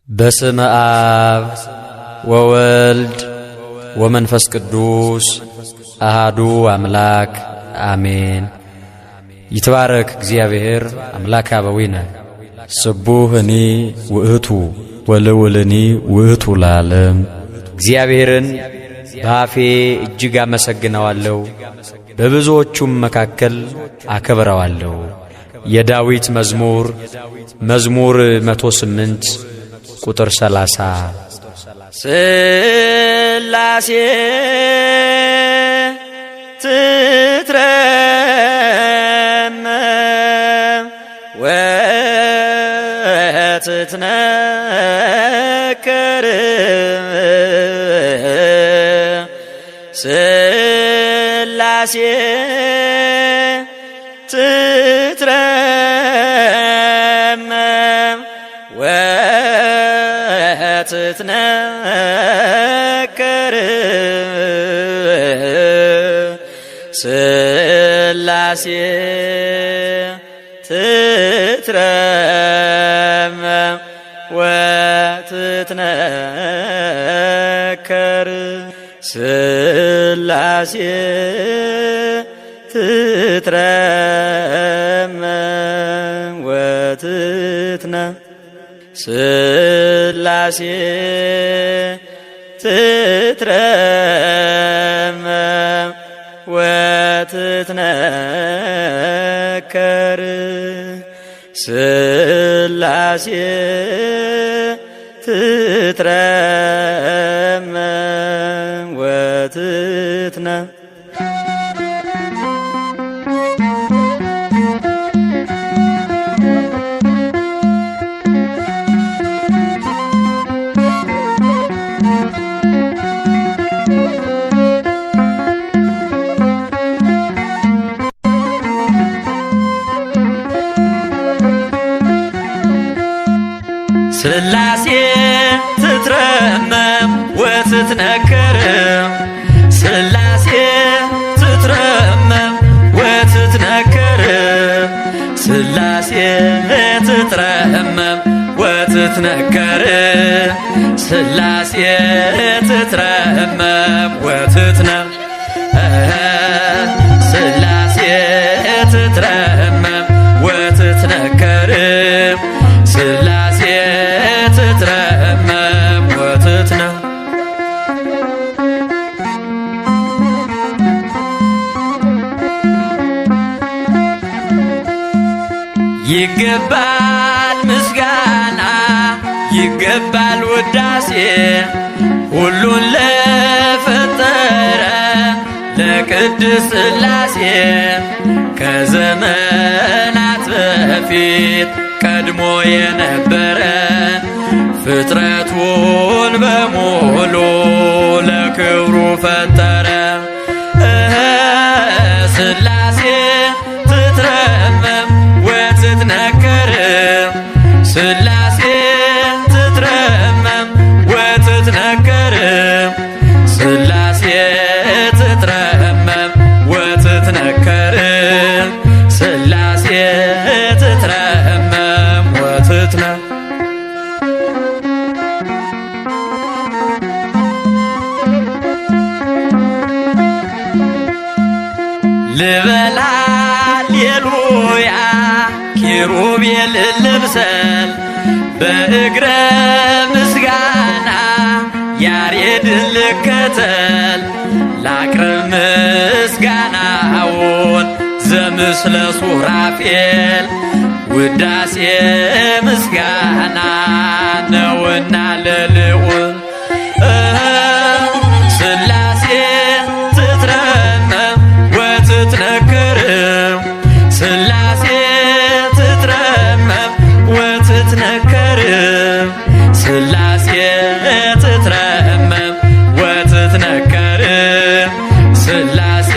በስመ አብ ወወልድ ወመንፈስ ቅዱስ አሃዱ አምላክ አሜን። ይትባረክ እግዚአብሔር አምላከ አበዊነ ስቡህኒ ውእቱ ወልውልኒ ውእቱ ለዓለም። እግዚአብሔርን በአፌ እጅግ አመሰግነዋለሁ፣ በብዙዎቹም መካከል አከብረዋለሁ። የዳዊት መዝሙር 108 ቁጥር 30 ስላሴ ትትረመም ወትትነከር ስላሴ ትትረመም ወትትነከር ስላሴ ትትረመም ወትትነከር ስላሴ ትትረመም ወትትነከር ስላሴ ትትረመም ወትትነከር ስላሴ ትትረመም ወትትነከር ስላሴ ትትረመም ወትትነከር ስላሴ ትትረመም ወትትነከር ስላሴ ትትረመም ወትትነከር ስላሴ ትትረመም ወትትነከር ስላሴ ትትረመም ወትትነከር ስላሴ ትትረመም ወትትነከር ይገባል ምስጋና ይገባል ውዳሴ ሁሉን ለፈጠረ ለቅድስት ስላሴ ከዘመናት በፊት ቀድሞ የነበረ ፍጥረቱን በሙሉ ለክብሩ ፈጠረ። ስላሴ ትትረመም ወትትነከር ስላሴ ትትረመም ወትትነከር ስላሴ ትትረመም ወትትነከር ስላሴ ትትረመም ወትትነከር ልበል ሃሌሉያ ኪሩቤል ልብሰል በእግረ ምስጋና ያሬድን ልከተል ላቅርብ ምስጋናውን ዘምስለ ሱራፌል ውዳሴ ምስጋና ነውና ለልዑል ስላሴ ትትረመም ወትትነከር ስላሴ ትትረመም ወትትነከር ስላሴ ትትረመም ወትትነከር ስላሴ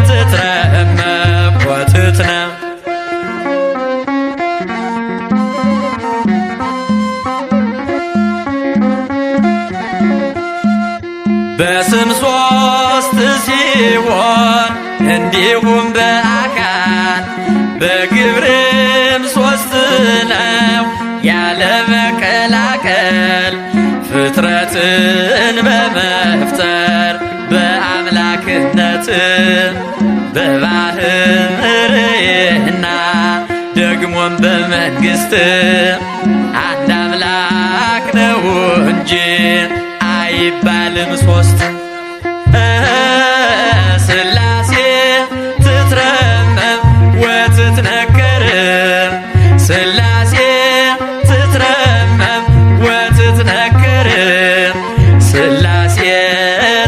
ትትረመም ወትትነከር በስም ሶስት ሲሆን እንዲሁም በአካል በግብርም ሶስት ነው ያለ መቀላቀል ፍጥረትን በመፍጠር በአምላክነት በባህርይና ደግሞም በመንግሥት አንድ አምላክ ነው እንጂ አይባልም ሶስት። ሥላሴ ትትረመም ወትትነከር ሥላሴ ትትረመም ወትትነከር ሥላሴ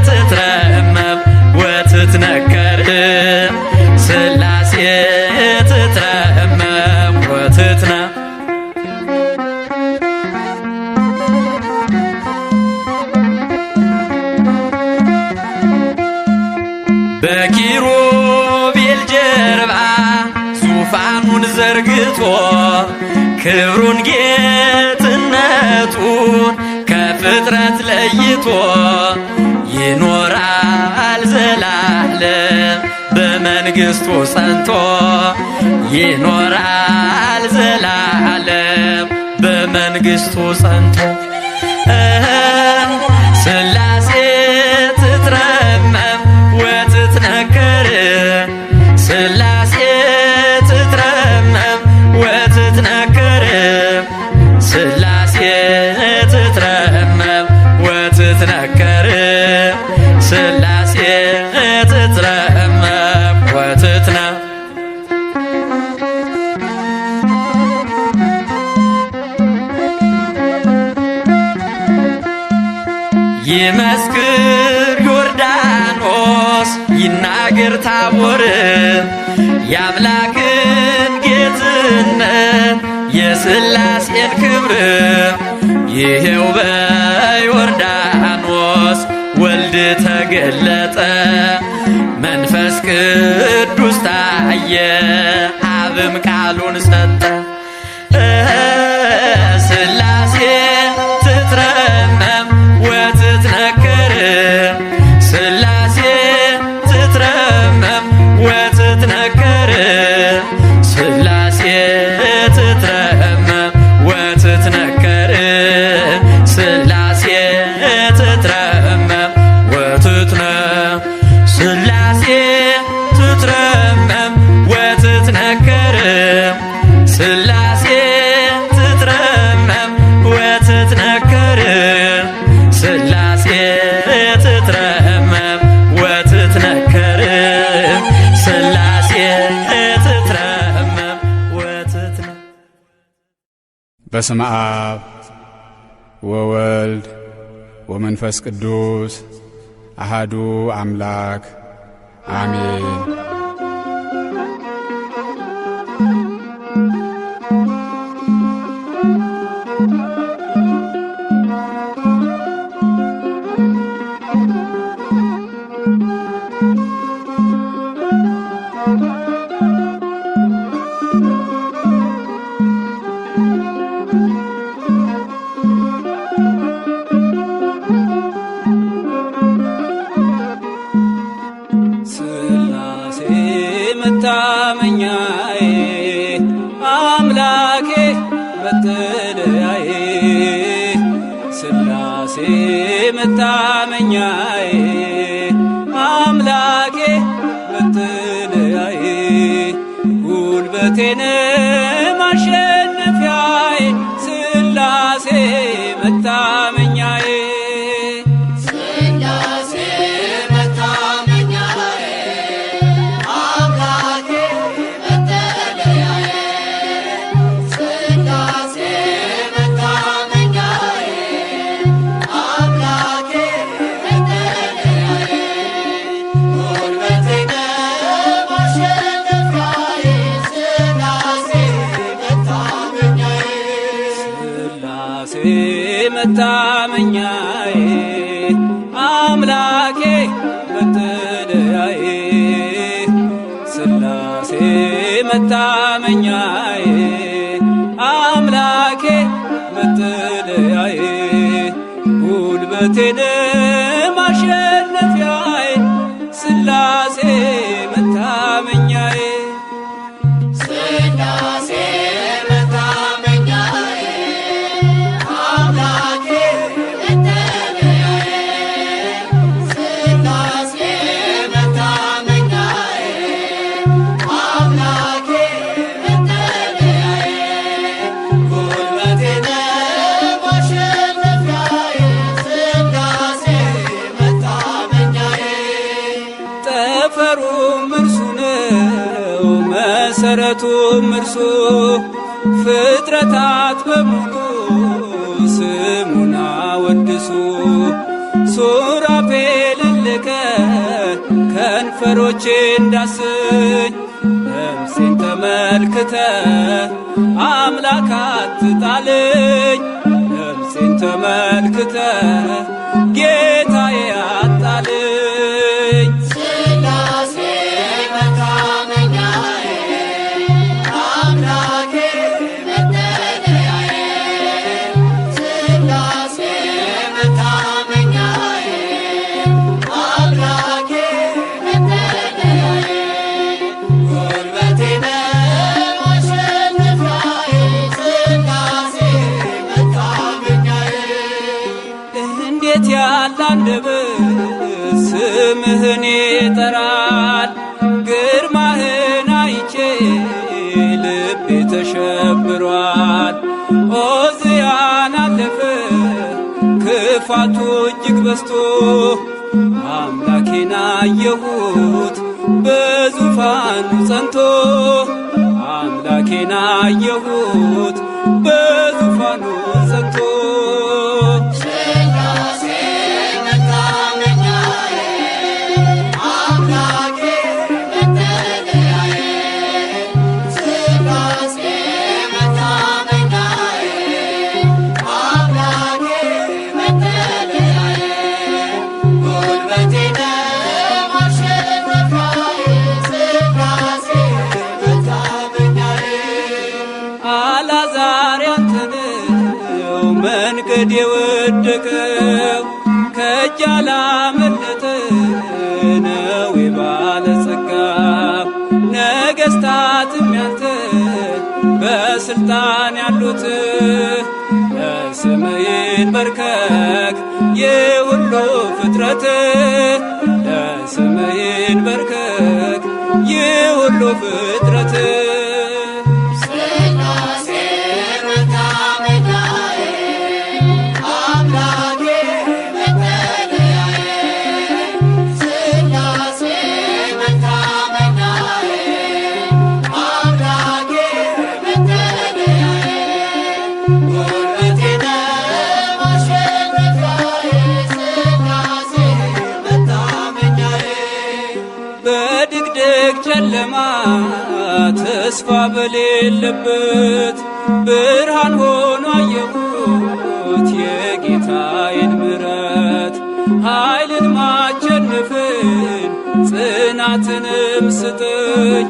ትትረመም ወትትነከር ሥላሴ ትትረመም ወትትነ በኪሩቤል ጀርባ ዙፋኑን ዘርግቶ ክብሩን ጌትነቱን ከፍጥረት ለይቶ ይኖራል ዘላለም በመንግሥቱ ጸንቶ ይኖራል ዘላለም በመንግሥቱ ጸንቶ ሥላሴ ትትረመም ወትትነከር ሥላሴ ትትረመም ወትትነከር ሥላሴ ትትረመም ወትትነከር ሥላሴ ትትረመም ወትትነ ይመስክር ዮርዳኖስ ይናገር ታቦር የአምላክን ጌትነት የሥላሴን ክብር ይሄው በዮርዳኖስ ወልድ ተገለጠ መንፈስ ቅዱስ ታየ አብም ቃሉን ሰጠ ሥላሴ ትትረመም ወትትነከር ሥላሴ ትትረመም ወትትነከር ሥላሴ ትትረመም ወትትነከር ሥላሴ ትትረመም ወትትነ ሥላሴ ትትረመም ወትትነከር ሥላሴ ትትረመም ወትትነከር ሥላሴ ትትረመም ወትትነከር ሥላሴ ትትረመም ወትትነ በስመ አብ ወወልድ ወመንፈስ ቅዱስ አሃዱ አምላክ አሜን። ሥላሴ መታመኛዬ አምላኬ መጠለያዬ ሥላሴ መታመኛዬ አምላኬ መጠለያዬ ጉልበቴን ማሸነፊያዬ ሥላሴ መታመኛዬ መታመኛዬ አምላኬ መጠለያዬ ሥላሴ መታመኛዬ አምላኬ መጠለያዬ ጉልበቴን ማሸነፊያዬ ሥላሴ መታመኛዬ ሥላሴ መታመኛዬ ሁሉም እርሱ ፍጥረታት በሙሉ ስሙን አወድሱ። ሱራፌልን ልከ ከንፈሮቼን ዳስኝ ነፍሴን ተመልክተ አምላክ አትጣልኝ። ነፍሴን ተመልክተ ጌታዬ አጣልኝ። ስላሴ መታመኛዬ አምላኬ መጠለያዬ ስላሴ መታመኛዬ አምላኬ መጠለያዬ ጉልበቴ ነው አሸናፊዬ ስላሴ መታመኛዬ እንዴት ያለ አንደበት ስምህን ይጠራል። ግርማህን አይቼ ልቤ ተሸብሯል። ዖዝያን አለፈ ክፋቱ እጅግ በዝቶ አምላኬን አየሁት በዙፋኑ ጸንቶ። አምላኬን አየሁት በዙፋኑ ጸንቶ። ስላሴ መታመኛዬ አምላኬ መጠለያዬ ስላሴ መታመኛዬ አምላኬ መጠለያዬ ጉልበቴ ነው አሸናፊዬ ስላሴ መታመኛዬ አልዓዛር ያንተ ነው መንገድ የወደቀው ከእጅ ያላመለጠ ነው የባለጸጋ። ነገሥታትም ያንተ በስልጣን ያሉት ለስምህ ይንበርከክ የሁሉ ፍጥረት። ለስምህ ይንበርከክ የሁሉ ፍጥረት። ስላሴ መታመኛዬ አምላኬ መጠለያዬ ስላሴ መታመኛዬ አምላኬ መጠለያዬ ጉልበቴ ነው አሸናፊዬ ስላሴ መታመኛዬ በድቅድቅ ጨለማ ተስፋ በሌለበት ብርሃን ሆኖ አየሁት የጌታዬን ምሕረት። ኃይልን ማቸነፍን ጽናትንም ስጠኝ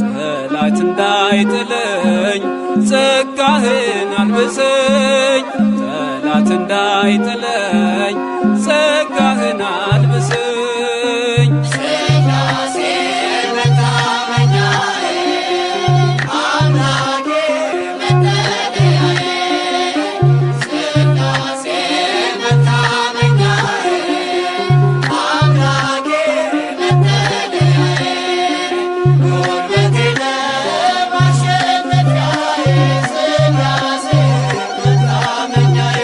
ጠላት እንዳይጥለኝ ጸጋህን አልብሰኝ። ጠላት እንዳይጥለኝ ጸጋህን አልብሰኝ። ስላሴ መታመኛዬ አምላኬ መጠለያዬ ስላሴ መታመኛዬ አምላኬ መጠለያዬ ጉልበቴ ነው አሸናፊዬ ስላሴ መታመኛዬ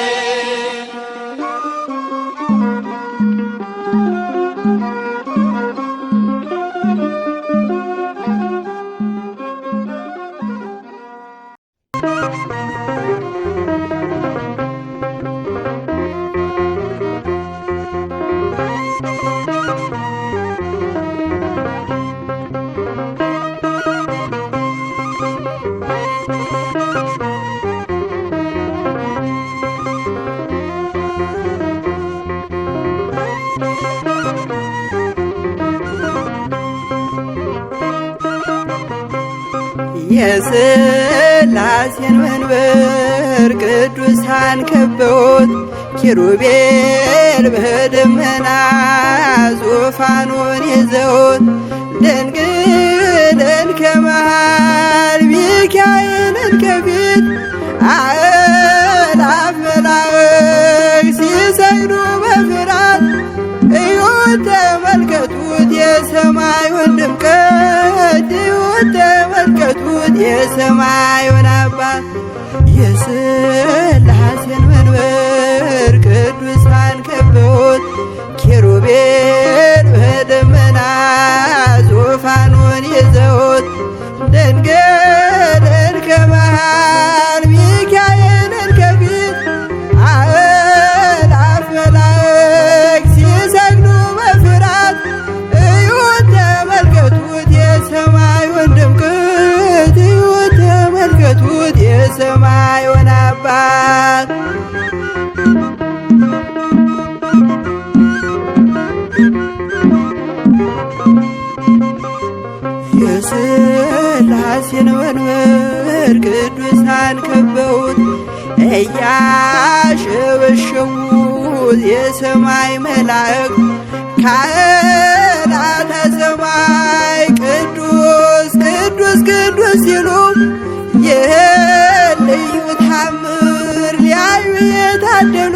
የሥላሴን መንበር ቅዱሳን ከበውት ኪሩቤል በደመና ዙፋኑን ይዘውት ድንግልን ከመሃል ሚካኤልን ከፊት አእላፍ መላእክት ሲሰግዱ በፍርሃት እዩት ተመልከቱት የሰማዩን ድምቀት እዩት ተመልከቱት የሰማዩን አባት የሥላሴን መንበር ቅዱሳን ከበውት ኪሩቤል በደመና ዙፋኑን ይዘውት ድንግል እያሸበሸቡ የሰማይ መላእክት ካህናተ ሰማይ ቅዱስ ቅዱስ ቅዱስ ሲሉ ይህን ልዩ ታምር ሊያዩ የታደሉ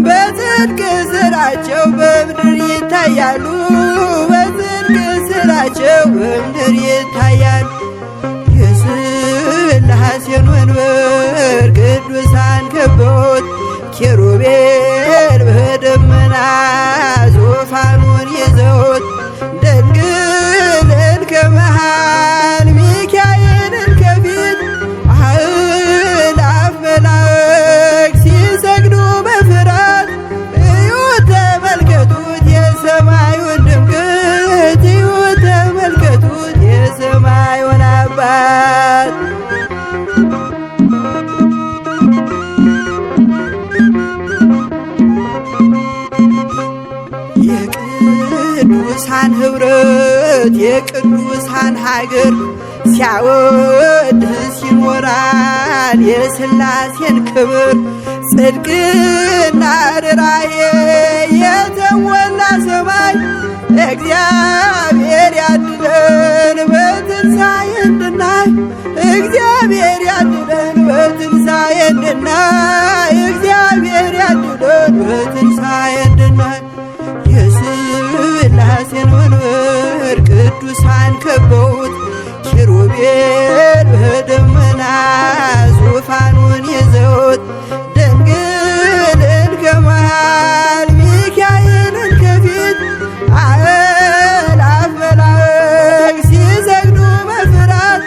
በጽድቅ ስራቸው በምድር ይታያሉ። በጽድቅ ስራቸው በምድር ይታያሉ። የሥላሴን መንበር ቅዱሳን ከበውት ኪሩቤል በደመና ዙፋኑን ይዘውት ድንግልን ከመሃል ሚካኤልን ከፊት አእላፍ መላእክት ሲሰግዱ በፍርሃት እዩት ተመልከቱት የሰማዩን ድምቀት እዩት ተመልከቱት የሰማዩን አባት የቅዱሳን ኅብረት የቅዱሳን ሀገር ሲያወድስ ይኖራል የሥላሴን ክብር። ጽድቅና ርራዬ የተሞላ ሰማይ እግዚአብሔር ያድለን በትንሣኤ እንድናይ እግዚአብሔር ያድለን በትንሣኤ እንድናይ እግዚአብሔር ያድለን በትንሣኤ እንድናይ የሥላሴን መንበር ቅዱሳን ከበውት ኪሩቤል በደመና ዙፋኑን ይዘውት ድንግልን ከመሃል ሚካኤልን ከፊት አእላፍ መላእክት ሲሰግዱ በፍርሃት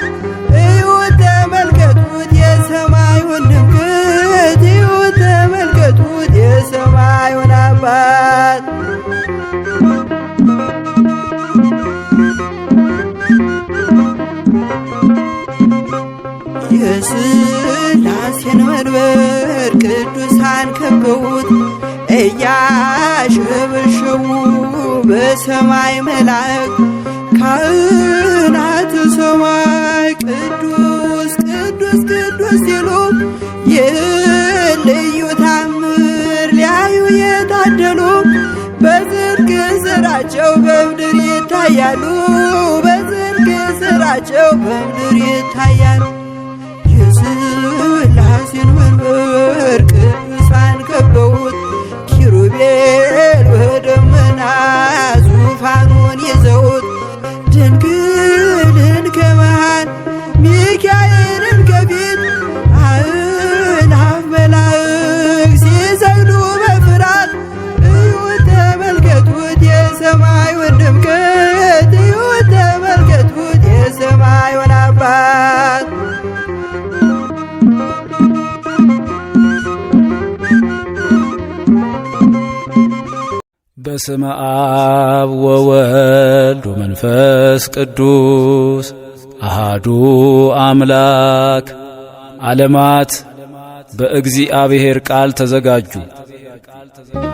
እዩት ተመልከቱት የሰማዩን ድምቀት እዩት ተመልከቱት የሰማዩን አባት የሥላሴን መንበር ቅዱሳን ከበውት እያሸበሸቡ በሰማይ መላእክት ካህናተ ሰማይ ቅዱስ ቅዱስ ቅዱስ ሲሉ ይህን ልዩ ታምር ሊያዩ የታደሉ በጽድቅ ስራቸው በምድር ይታያሉ። በጽድቅ ስራቸው በምድር ይታያሉ። የሥላሴን መንበር ቅዱሳን ከበውት ኪሩቤል በደመና ዙፋኑን ይዘውት ድንግልን ከመሃል ሚካኤልን ከፊት አእላፍ መላእክት ሲሰግዱ በፍርሃት እዩት ተመልከቱት የሰማዩን ድምቀት እዩት ተመልከቱት የሰማዩን አባት በስመ አብ ወወልድ ወመንፈስ ቅዱስ አሃዱ አምላክ። ዓለማት በእግዚአብሔር ቃል ተዘጋጁ።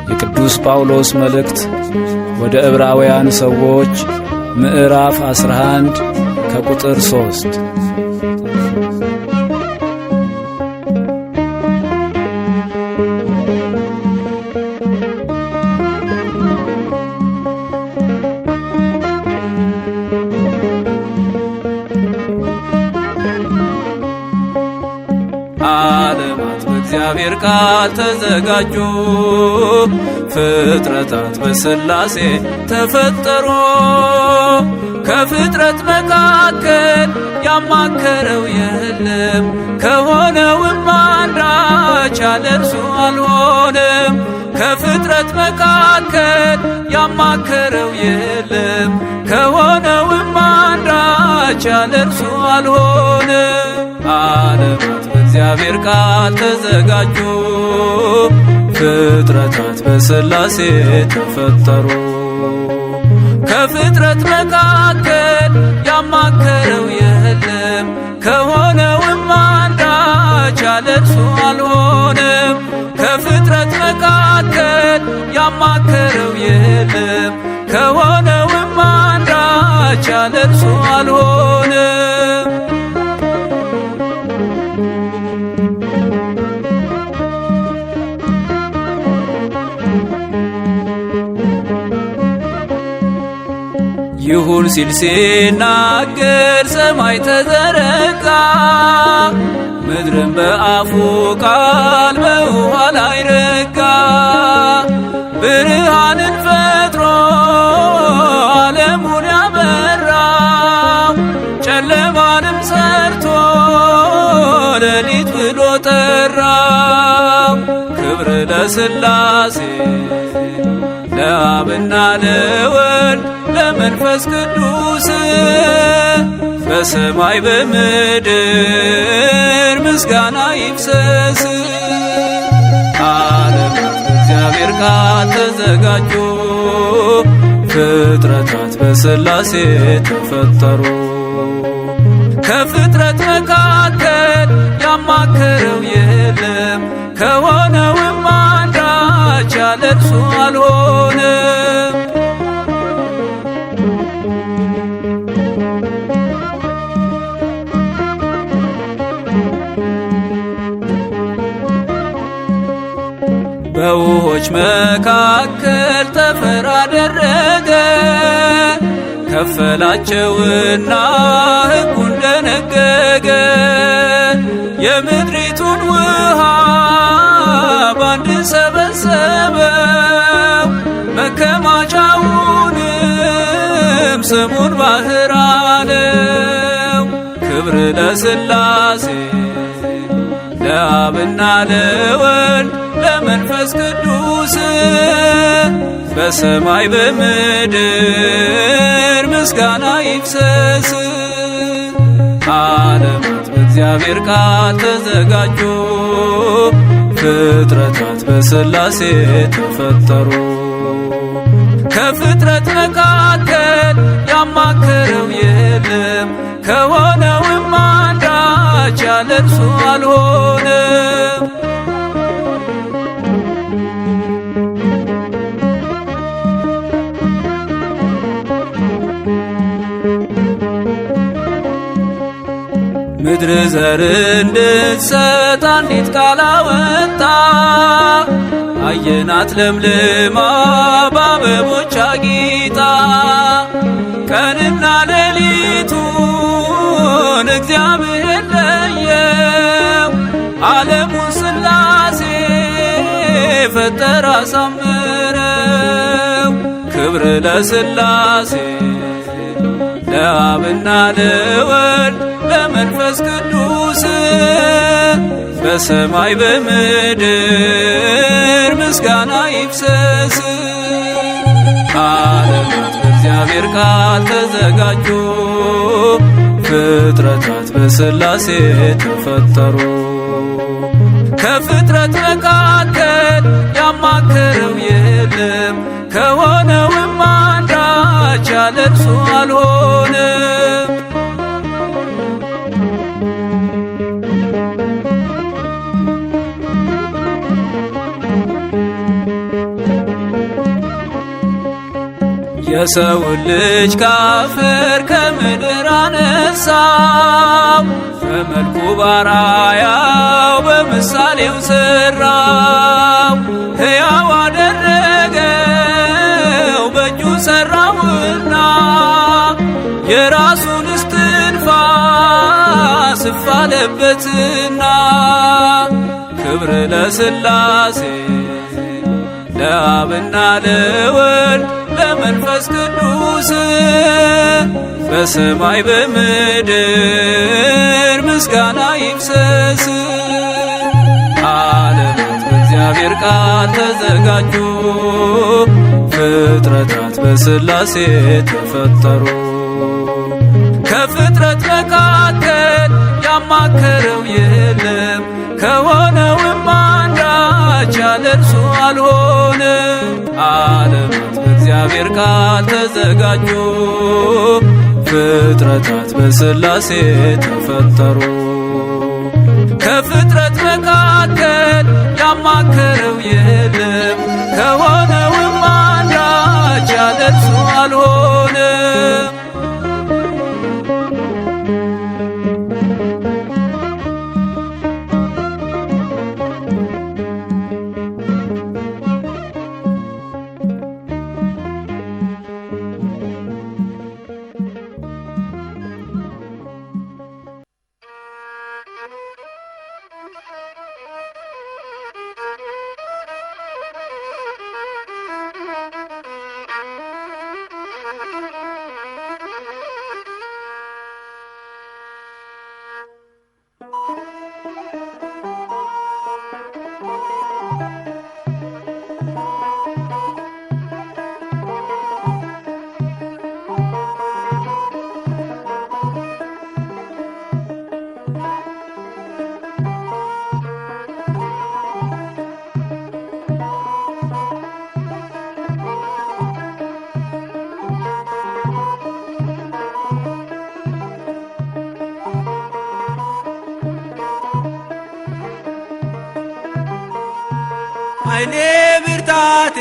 የቅዱስ ጳውሎስ መልእክት ወደ ዕብራውያን ሰዎች ምዕራፍ 11 ከቁጥር 3 ዓለማት በእግዚአብሔር ቃል ተዘጋጁ፣ ፍጥረታት በሥላሴ ተፈጠሩ። ከፍጥረት መካከል ያማከረው የለም፣ ከሆነውም አንዳች ያለ እርሱ አልሆነም። ከፍጥረት መካከል ያማከረው የለም፣ ከሆነውም አንዳች ያለ እርሱ አልሆነም። ዓለማት በእግዚአብሔር ቃል ተዘጋጁ፣ ፍጥረታት በሥላሴ ተፈጠሩ። ከፍጥረት መካከል ያማከረው የለም፣ ከሆነውም አንዳች ያለ እርሱ አልሆነም። ከፍጥረት መካከል ያማከረው የለም፣ ከሆነውም አንዳች ያለ እርሱ አልሆነም። ይሁን ሲል ሲናገር ሰማይ ተዘረጋ፣ ምድርን በአፉ ቃል በውኃ ላይ ረጋ። ብርሃንን ፈጥሮ ዓለሙን ያበራው፣ ጨለማንም ሰርቶ ሌሊት ብሎ ጠራው። ክብር ለሥላሴ ለአብና ለወልድ ለመንፈስ ቅዱስ በሰማይ በምድር ምስጋና ይፍሰስ። ዓለማት በእግዚአብሔር ቃል ተዘጋጁ፣ ፍጥረታት በሥላሴ ተፈጠሩ። ከፍጥረት መካከል ያማከረው የለም፣ ከሆነውም አንዳች ያለ እርሱ አልሆነም። በውኆች መካከል ጠፈር አደረገ፣ ከፈላቸውና ሕጉን ደነገገ። የምድሪቱን ውሃ ባንድ ሰበሰበው፣ መከማቻውንም ስሙን ባሕር አለው። ክብር ለሥላሴ ለአብና ለወልድ ለመንፈስ ቅዱስ በሰማይ በምድር ምስጋና ይፍሰስ። ዓለማት በእግዚአብሔር ቃል ተዘጋጁ፣ ፍጥረታት በሥላሴ ተፈጠሩ። ከፍጥረት መካከል ያማከረው የለም፣ ከሆነውም አንዳች ያለ እርሱ አልሆነም። ምድር ዘር እንድትሰጥ አንዲት ቃል አወጣ፣ አየናት ለምልማ በአበቦች አጊጣ። ቀንና ሌሊቱን እግዚአብሔር ለየው፣ ዓለሙን ሥላሴ ፈጠረ አሳምረው። ክብር ለሥላሴ ለአብና ለወልድ ለመንፈስ ቅዱስ በሰማይ በምድር ምስጋና ይፍሰስ። ዓለማት በእግዚአብሔር ቃል ተዘጋጁ፣ ፍጥረታት በሥላሴ ተፈጠሩ። ከፍጥረት መካከል ያማከረው የለም፣ ከሆነውም አንዳች ያለ እርሱ አልሆነም። የሰውን ልጅ ካፈር ከምድር አነሳው፣ በመልኩ ባራያው በምሳሌው ሠራው። ሕያው አደረገው በእጁ ሠራውና፣ የራሱን እስትንፋስ እፍ አለበትና። ክብር ለሥላሴ ለአብና ለወልድ ለመንፈስ ቅዱስ በሰማይ በምድር ምስጋና ይፍሰስ። ዓለማት በእግዚአብሔር ቃል ተዘጋጁ፣ ፍጥረታት በሥላሴ ተፈጠሩ። ከፍጥረት መካከል ያማከረው የለም፣ ከሆነውም አንዳች ያለ እርሱ አልሆነም። ዓለማት በእግዚአብሔር ቃል ተዘጋጁ፣ ፍጥረታት በሥላሴ ተፈጠሩ። ከፍጥረት መካከል ያማከረው የለም፣ ከሆነውም አንዳች ያለ እርሱ አልሆነም። ኃይሌ ብርታቴ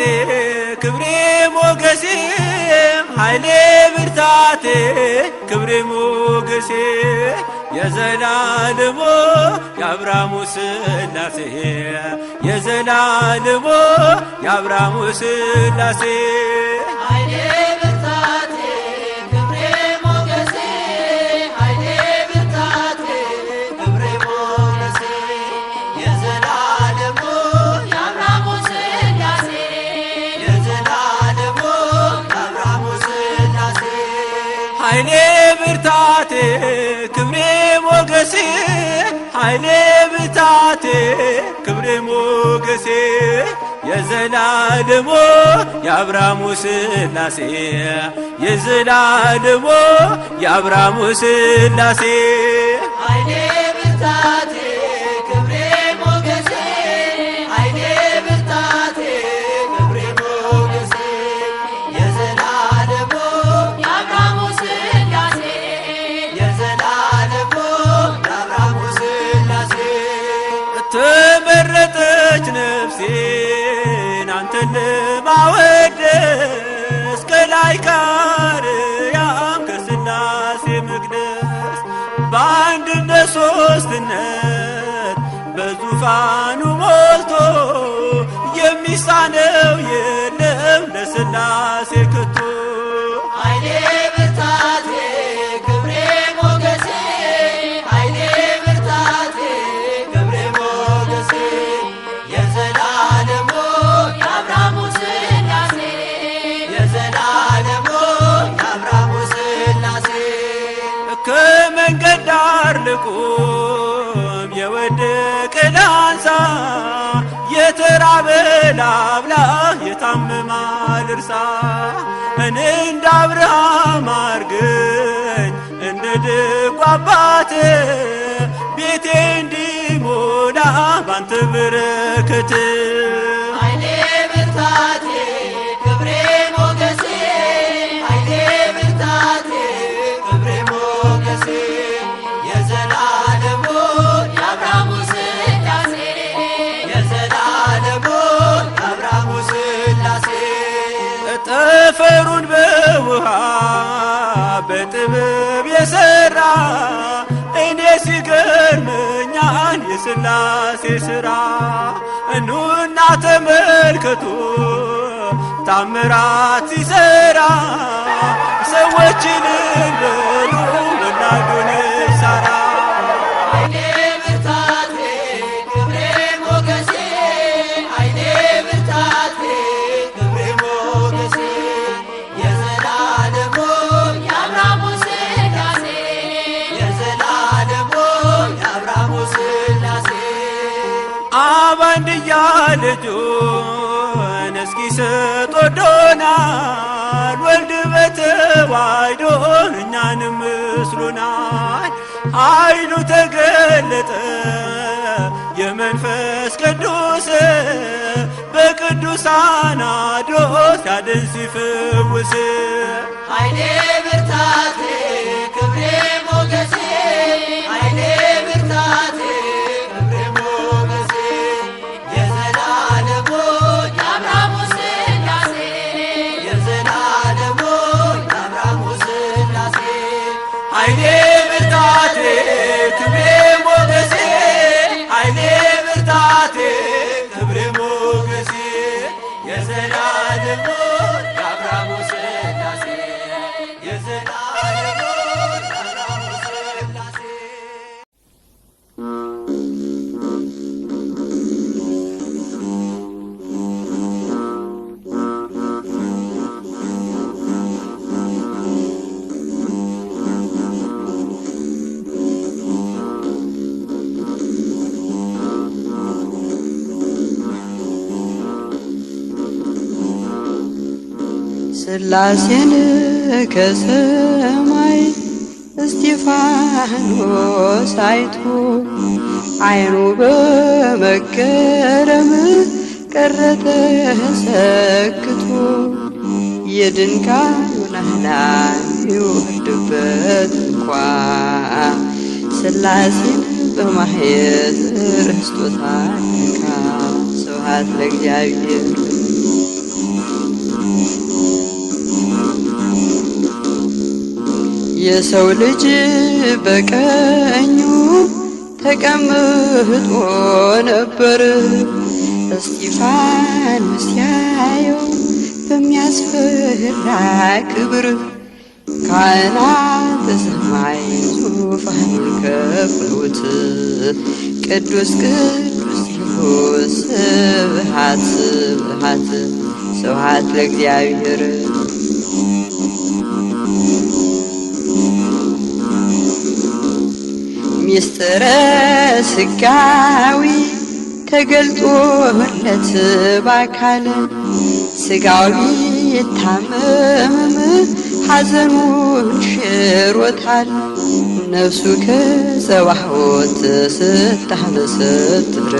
ክብሬ ሞገሴ ኃይሌ ብርታቴ ክብሬ ሞገሴ የዘላለሙ የአብርሃሙ ሥላሴ የዘላለሙ የአብርሃሙ ሥላሴ ኃይሌ ብርታቴ ክብሬ ሞገሴ ኃይሌ ብርታቴ ክብሬ ሞገሴ የዘላለሙ የአብርሃሙ ሥላሴ የዘላለሙ የአብርሃሙ ሥላሴ ኃይሌ ብርታቴ ክብሬ ሞገሴ ኃይሌ ብርታቴ ክብሬ ሞገሴ የዘላለሙ የአብርሃሙ ሥላሴ የዘላለሙ የአብርሃሙ ሥላሴ ኃይሌ ብርታቴ ክብሬ ሞገሴ ኃይሌ ብርታቴ ክብሬ ሞገሴ የዘላለሙ የአብርሃሙ ሥላሴ የዘላለሙ የአብርሃሙ ሥላሴ ተመረጠች ነፍሴን አንተን ለማወደስ ከላይ ከአርያም ከሥላሴ መቅደስ በአንድነት ሦስትነት በዙፋኑ ሞልቶ የሚሳነው የለም ለሥላሴ ከቶ ኃይሌ ብርታቴ ክብሬ ሞገሴ ኃይሌ ብርታቴ ክብሬ ሞገሴ የዘላለሙ የአብርሃሙ ሥላሴ የዘላለሙ የአብርሃሙ ሥላሴ ከመንገድ ዳር ልቁም የወደቀ ላንሳ የተራበ ላብላ የታመመ ልርሳ እኔ እንደ አብርሃም አርገኝ እንደ ደጉ አባት ቤቴ እንዲሞላ ባንተ በረከት ኃይሌ ብርታቴ ክብሬ ሞገሴ ኃይሌ ብርታቴ ክብሬ ሞገሴ የዘላለሙ የአብርሃሙ ሥላሴ የዘላለሙ የአብርሃሙ ሥላሴ ጠፈሩን በውሃ በጥበብ የሠራ እኔ ሲገርመኛል የሥላሴ ሥራ እኑና ተመልከቱ ታምራት ሲሠራ ሰዎችን በሉ ወላዱን ሳራ ኃይሌ ብርታቴ ክብሬ ሞገሴ ኃይሌ ብርታቴ ክብሬ ሞገሴ የዘላለሙ የአብርሃሙ ሥላሴ የዘላለሙ የአብርሃሙ ሥላሴ አብ አንድያ ልጁን እስኪሰጥ ወዶናል ወልድ በተዋሕዶ እኛንም መስሎናል ኃይሉ ተገለጠ የመንፈስ ቅዱስ በቅዱሳን አድሮ ሲያድን ሲፈውስ ኃይሌ ብርታቴ ክብሬ ሞገሴ ኃይሌ ብርታቴ ክብሬ ሞገሴ የዘላለሙ የአብርሃሙ ሥላሴ የዘላለሙ የአብርሃሙ ሥላሴ ኃይሌ ብርታቴ ክብሬ ሞገሴ ኃይሌ ብርታቴ ክብሬ ሞገሴ የዘላለሙ የአብርሃሙ ሥላሴ የዘላለሙ የአብርሃሙ ሥላሴ ሥላሴን ከሰማይ እስጢፋኖስ አይቶ ዓይኑ በመገረም ቀረ ተሰክቶ የድንጋዩን አህላል ይወርድበት እንኳ ሥላሴን በማየት ረስቶታል። ስብሐት ለእግዚአብሔር። የሰው ልጅ በቀኙ ተቀምጦ ነበር። እስጢፋኖስ ሲያየው በሚያስፈራ ክብር ካህናተ ሰማይ ዙፋኑን ከፍሉት ቅዱስ ቅዱስ ሲሉ ስብሐት ስብሐት ስብሐት ለእግዚአብሔር። ሚስጥረ ሥጋዊ ተገልጦለት በአካል ሥጋዊ የታመመ ሐዘኑን ሽሮታል። ነፍሱ ከጸባዖት ስታመሰጥር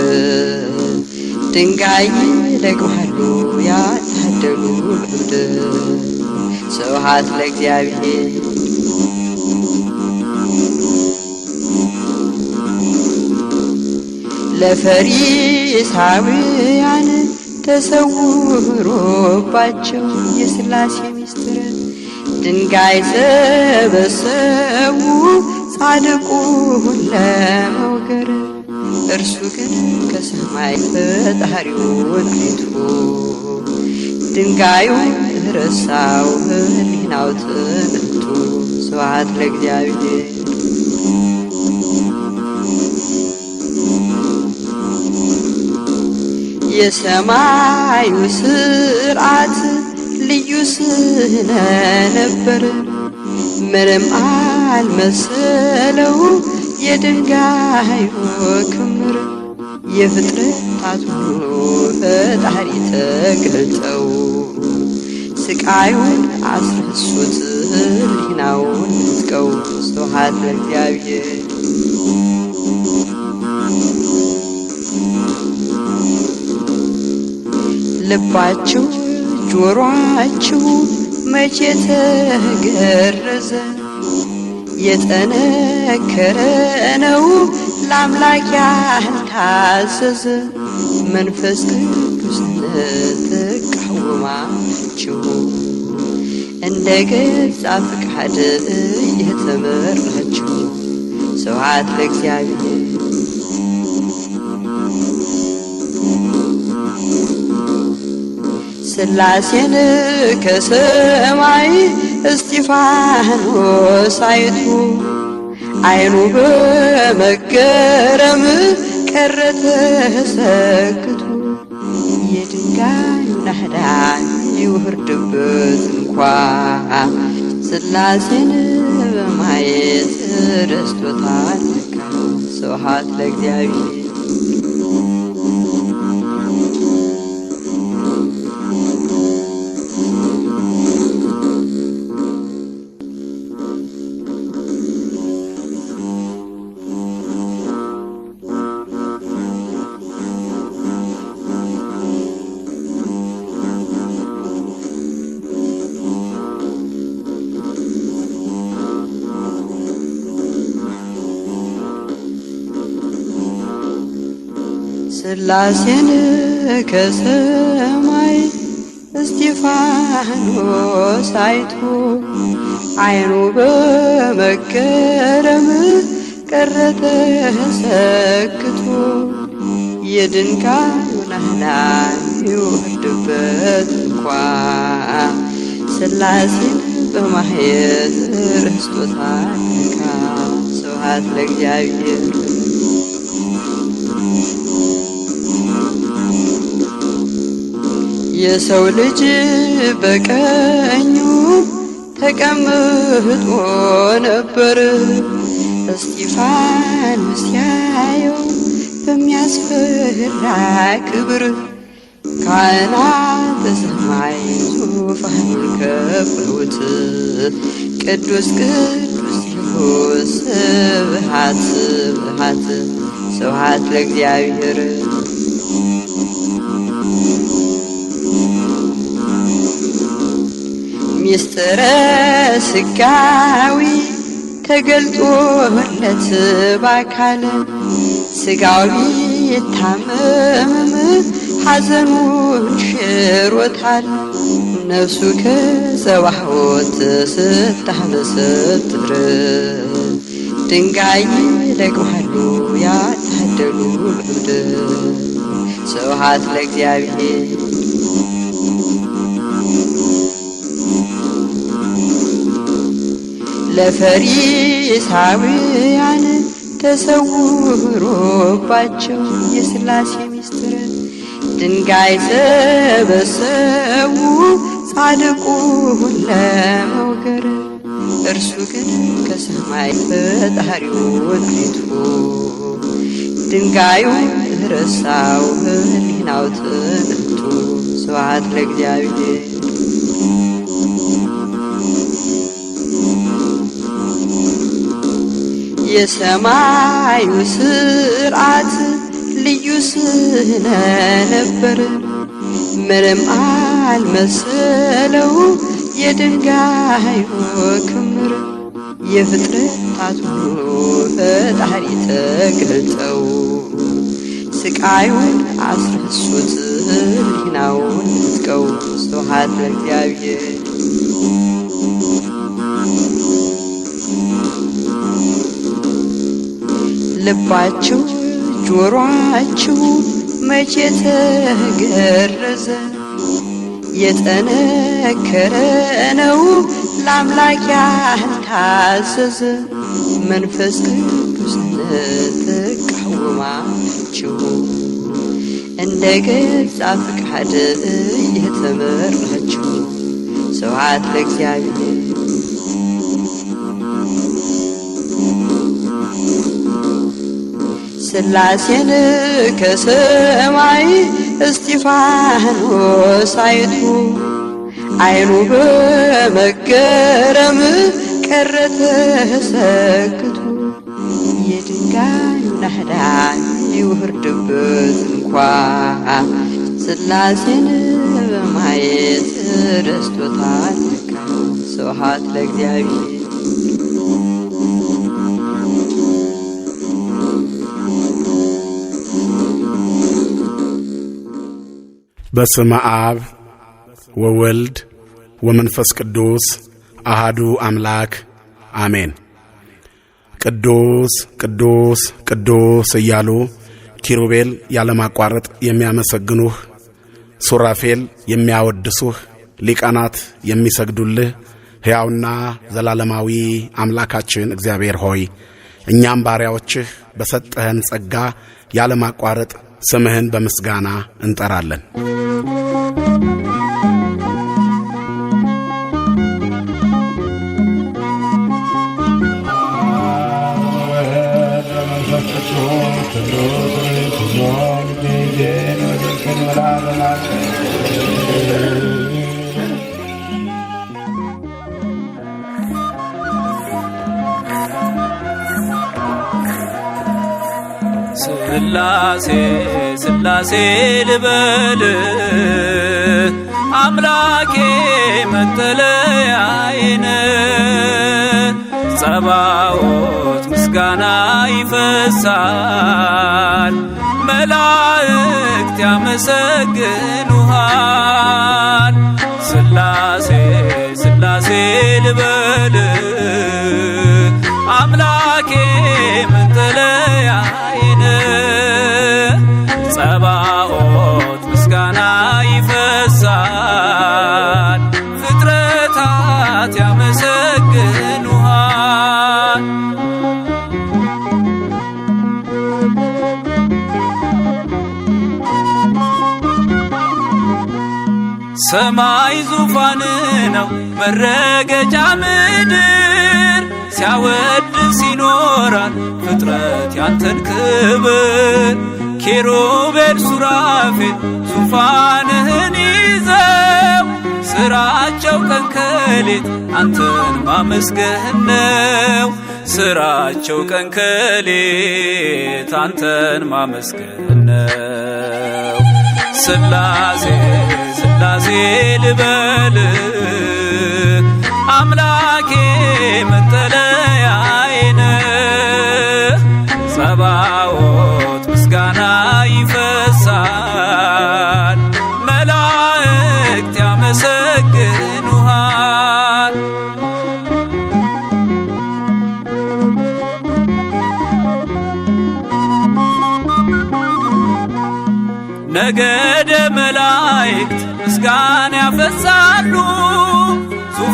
ድንጋይ ይለቅማሉ ያታደሉ ምድር። ስብሐት ለእግዚአብሔር። ለፈሪሳውያን ተሰውሮባቸው የሥላሴ ምስጢር ድንጋይ ሰበሰቡ ጻድቁን ለመውገር። እርሱ ግን ከሰማይ ፈጣሪውን አይቶ ድንጋዩን ረሳው ሕሊናው ተነክቶ። ስብሐት ለእግዚአብሔር። የሰማዩ ሥርዓት ልዩ ስለነበር ምንም አልመሰለው የድንጋዩ ክምር። የፍጥረታት ሁሉ ፈጣሪ ተገልጠው ስቃዩን አስረሱት ሕሊናውን ንጥቀው። ስብሐት ለእግዚአብሔር። ልባችሁ ጆሮአችሁ መቼ ተገረዘ? የጠነከረ ነው ለአምላክ ያልታዘዘ። መንፈስ ቅዱስን ተቃወማችሁ እንደ ገዛ ፈቃድ እየተመራችሁ። ስብሐት ለእግዚአብሔር። ሥላሴን ከሰማይ እስጢፋኖስ አይቶ ዓይኑ በመገረም ቀረ ተሰክቶ። የድንጋዩ ናዳ ይወርድበት እንኳ ሥላሴን በማየት ረስቶታል። ስብሐት ለእግዚአብሔር። ሥላሴን ከሰማይ እስጢፋኖስ አይቶ ዓይኑ በመገረም ቀረ ተሰክቶ። የድንጋዩ ናዳ ይወርድበት እንኳ ሥላሴን በማየት ረስቶታል። ስብሐት ለእግዚአብሔር። የሰው ልጅ በቀኙ ተቀምጦ ነበር። እስጢፋኖስ ሲያየው በሚያስፈራ ክብር ካህናተ ሰማይ ዙፋኑን ከፍሉት ቅዱስ ቅዱስ ሲሉ ስብሐት ስብሐት ስብሐት ለእግዚአብሔር። ሚስጥረ ሥጋዊ ተገልጦለት በአካል ሥጋዊ የታመመ ሐዘኑን ሽሮታል ነፍሱ ከጸባዖት ስታመሰጥር ድንጋይ ይለቅማሉ ያታደሉ ምድር ስብሐት ለእግዚአብሔር። ለፈሪሳውያን ተሰውሮባቸው የሥላሴ ምስጢር ድንጋይ ሰበሰቡ ጻድቁን ለመውገር እርሱ ግን ከሰማይ ፈጣሪውን አይቶ ድንጋዩን ረሳው ሕሊናው ተነክቶ ስብሐት ለእግዚአብሔር። የሰማዩ ስርዓት ልዩ ስለነበር ምንም አልመሰለው የድንጋዩ ክምር የፍጥረታት ሁሉ ፈጣሪ ተገልጠው ስቃዩን አስረሱት ሕሊናውን ነጥቀው ስብሐት ለእግዚአብሔር። ልባችሁ ጆሮአችሁ መቼ ተገረዘ የጠነከረ ነው ለአምላክ ያልታዘዘ መንፈስ ቅዱስን ተቃወማችሁ እንደ ገዛ ፈቃድ እየተመራችሁ ስብሐት ለእግዚአብሔር። ሥላሴን ከሰማይ እስጢፋኖስ አይቶ አይኑ በመገረም ቀረ ተሰክቶ የድንጋዩ ናዳ ይውርድበት እንኳ ሥላሴን በማየት ረስቶታል ስብሐት ለእግዚአብሔር። በስመ አብ ወወልድ ወመንፈስ ቅዱስ አሃዱ አምላክ አሜን። ቅዱስ ቅዱስ ቅዱስ እያሉ ኪሩቤል ያለማቋረጥ የሚያመሰግኑህ፣ ሱራፌል የሚያወድሱህ፣ ሊቃናት የሚሰግዱልህ ሕያውና ዘላለማዊ አምላካችን እግዚአብሔር ሆይ እኛም ባሪያዎችህ በሰጠህን ጸጋ ያለማቋረጥ ስምህን በምስጋና እንጠራለን። ስላሴ ስላሴ ልበል አምላኬ መጠለያዬን ጸባዖት ምስጋና ይፈሳል መላእክት ያመሰግኑሃል። ስላሴ ስላሴ ልበል አምላኬ መጠለያዬን ጸባዖት ምስጋና ይፈሳል ፍጥረታት ያመሰግኑሃል። ሰማይ ዙፋን ነው መረገጫ ምድር ሲያወድስ ይኖራል ፍጥረት ያንተን ክብር። ኪሩቤል ሱራፌል ዙፋንህን ይዘው ስራቸው ቀን ከሌት አንተን ማመስገን ነው። ስራቸው ቀን ከሌት አንተን ማመስገን ነው። ስላሴ ስላሴ ልበል አምላኬ መጠለያዬን ጸባዖት ምስጋና ይፈሳል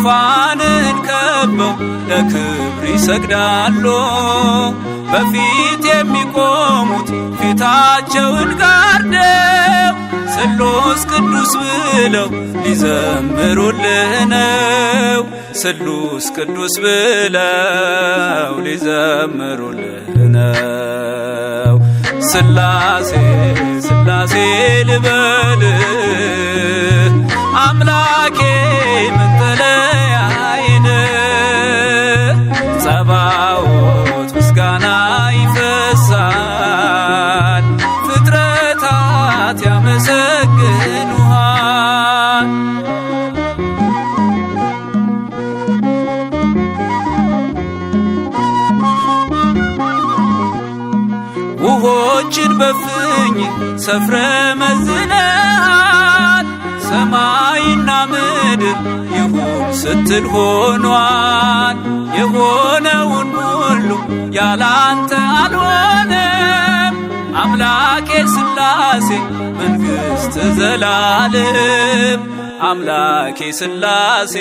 ዙፋንን ከበው ለክብር ይሰግዳሉ። በፊት የሚቆሙት ፊታቸውን ጋርደው ስሉስ ቅዱስ ብለው ሊዘምሩልህ ነው። ስሉስ ቅዱስ ብለው ሊዘምሩልህ ነው። ስላሴ ስላሴ ልበልህ አምላኬ መጠለያዬን ጸባዖት ምስጋና ይፈሳል ፍጥረታት ያመሰግኑሃል። ውሆችን በፍኝ ሰፍረ መዝነሃል። ሰማይና ምድር ይሁን ስትል ሆኗል። የሆነውን ሁሉ ያላንተ አልሆነም። አምላኬ ስላሴ መንግሥት ዘላለም አምላኬ ስላሴ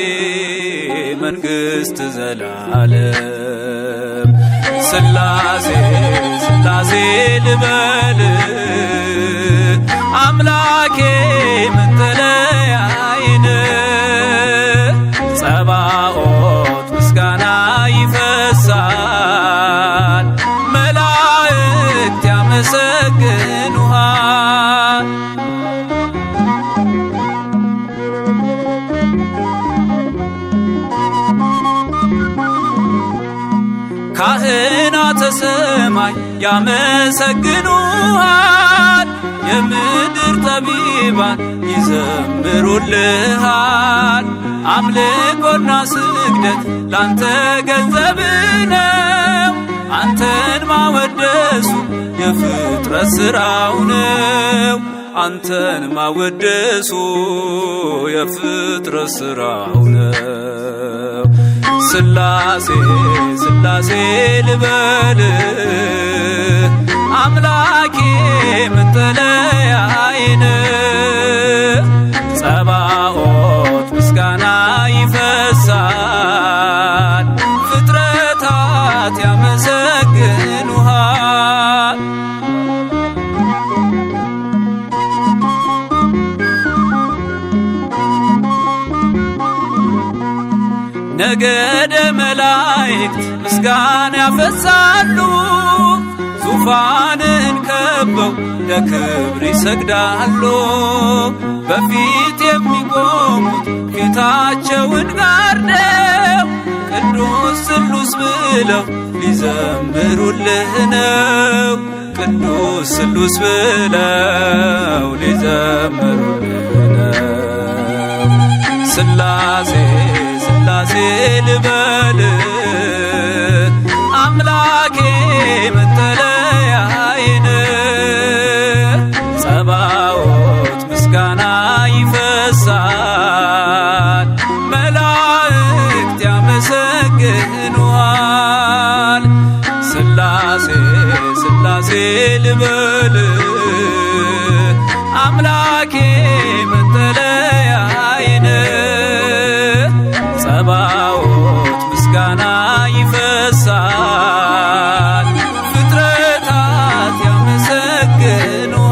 መንግሥት ዘላለም ስላሴ ስላሴ ልበልህ አምላኬ መጠለያዬን ጸባዖት ምስጋና ይፈሳል መላእክት ያመሰግኑሃል። ካህናተ ሰማይ ያመሰግኑሃል። የምድር ጠቢባን ይዘምሩልሃል። አምልኮና ስግደት ላንተ ገንዘብ ነው። አንተን ማወደሱ የፍጥረት ሥራው ነው። አንተን ማወደሱ የፍጥረት ሥራው ነው። ስላሴ ስላሴ ልበልህ አምላኬ መጠለያዬን ጸባዖት ምስጋና ይፈሳል ፍጥረታት ያመሰግኑሃል። ነገደ መላእክት ምስጋና ያፈሳሉ። ዙፋንን ከበው ለክብር ይሰግዳሉ። በፊት የሚቆሙት ፊታቸውን ጋርደው ቅዱስ ስሉስ ብለው ሊዘምሩልህ ነው። ቅዱስ ስሉስ ብለው ሊዘምሩልህ ነው። ስላሴ ስላሴ ልበልህ አምላኬ መጠለያዬን ጸባዖት ምስጋና ይፈሳል መላእክት ያመሰግኑሃል። ስላሴ ስላሴ ልበልህ አምላኬ መጠለያዬን ጸባዖት ምስጋና ይፈሳል ፍጥረታት ያመሰግኑሃል።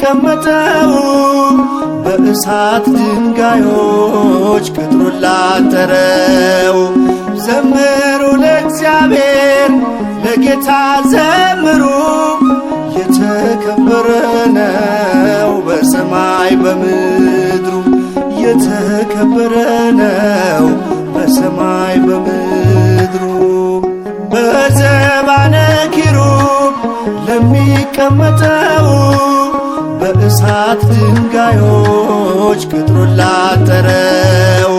ለሚቀመጠው በእሳት ድንጋዮች ቅጥሩን ላጠረው ዘምሩ ለእግዚአብሔር ለጌታ ዘምሩ የተከበረ ነው በሰማይ በምድሩ የተከበረ ነው በሰማይ በምድሩ በዘባነ ኪሩብ ለሚቀመጠው በእሳት ድንጋዮች ቅጥሩን ላጠረው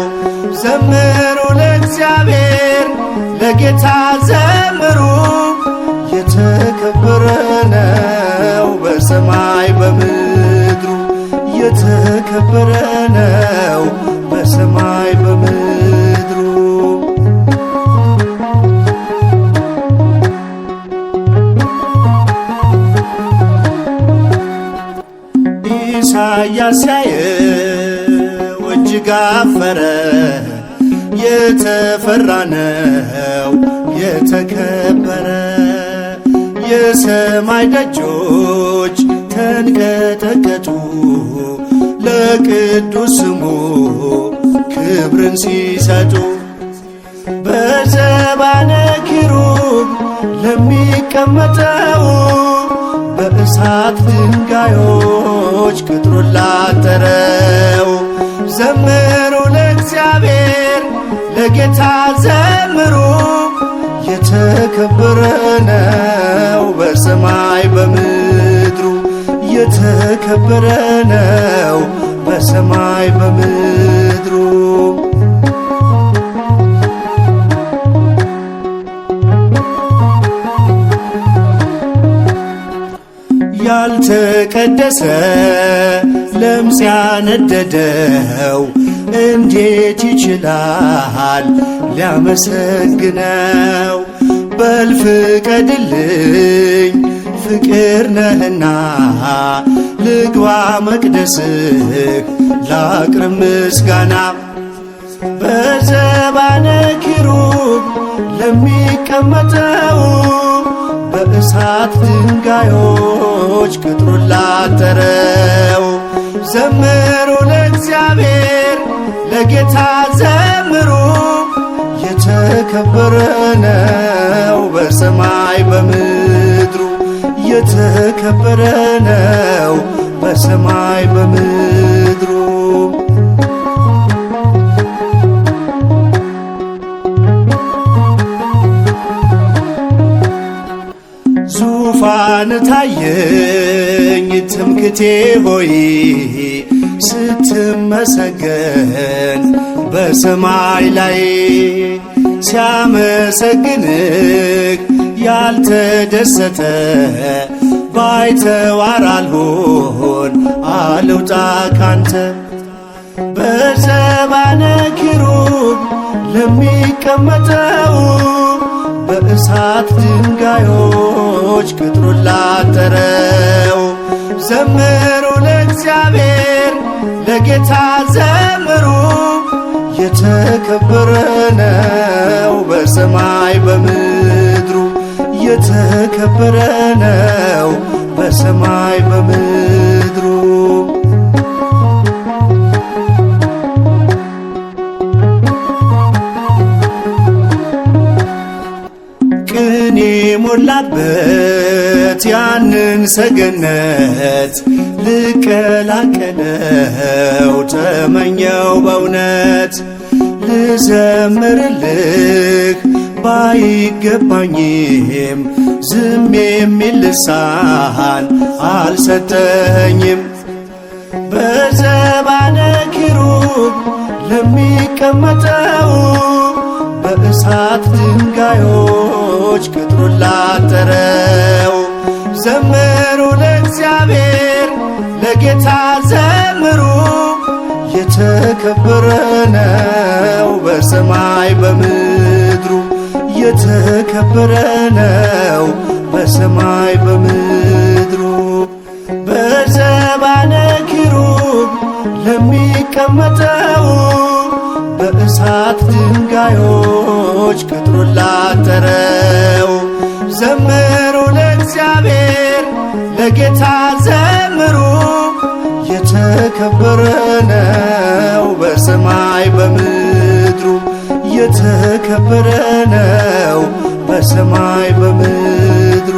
ዘምሩ ለእግዚአብሔር ለጌታ ዘምሩ የተከበረ ነው በሰማይ በምድሩ የተከበረ ነው በሰማይ በምድሩ ኢሳያስ ያየው እጅግ አፈረ የተፈራ ነው የተከበረ የሰማይ ደጆች ተንቀጠቀጡ ለቅዱስ ስሙ ክብርን ሲሰጡ በዘባነ ኪሩብ ለሚቀመጠው በእሳት ድንጋዮች ቅጥሩን ላጠረው ዘምሩ ለእግዚአብሔር ለጌታ ዘምሩ የተከበረ ነው በሰማይ በምድሩ የተከበረ ነው በሰማይ በምድሩ ያልተቀደሰ ለምጽ ያነደደው እንዴት ይችላል ሊያመሰግነው? በል ፍቀድልኝ ፍቅር ነህና ልግባ መቅደስህ ላቅርብ ምስጋና በዘባነ ኪሩብ ለሚቀመጠው በእሳት ድንጋዮች ቅጥሩን ላጠረው ዘምሩ ለእግዚአብሔር ለጌታ ዘምሩ የተከበረ ነው በሰማይ በምድሩ የተከበረ ነው በሰማይ በምድሩ ዙፋን ታየኝ ትምክቴ ሆይ ስትመሰገን በሰማይ ላይ ሲያመሰግንህ ያልተደሰተ ባይተዋር አልሆን አልውጣ ካንተ በዘባነ ኪሩብ ለሚቀመጠው በእሳት ድንጋዮች ቅጥሩን ላጠረው ዘምሩ ለእግዚአብሔር ለጌታ ዘምሩ የተከበረ ነው በሰማይ በምድሩ የተከበረ ነው በሰማይ በምድሩ ቅኔ ሞላበት ያንን ሰገነት ልቀላቀለው ተመኘው በእውነት ልዘምርልህ ባይገባኝም ዝም የሚል ልሳን አልሰጠኝም በዘባነ ኪሩብ ለሚቀመጠው በእሳት ድንጋዮች ቅጥሩን ላጠረው ዘምሩ ለእግዚአብሔር ለጌታ ዘምሩ የተከበረ ነው በሰማይ በምድሩ የተከበረ ነው በሰማይ በምድሩ በዘባነ ኪሩብ ለሚቀመጠው በእሳት ድንጋዮች ቅጥሩን ላጠረው ዘምሩ ለእግዚአብሔር ለጌታ ዘምሩ የከበረ ነው በሰማይ በምድሩ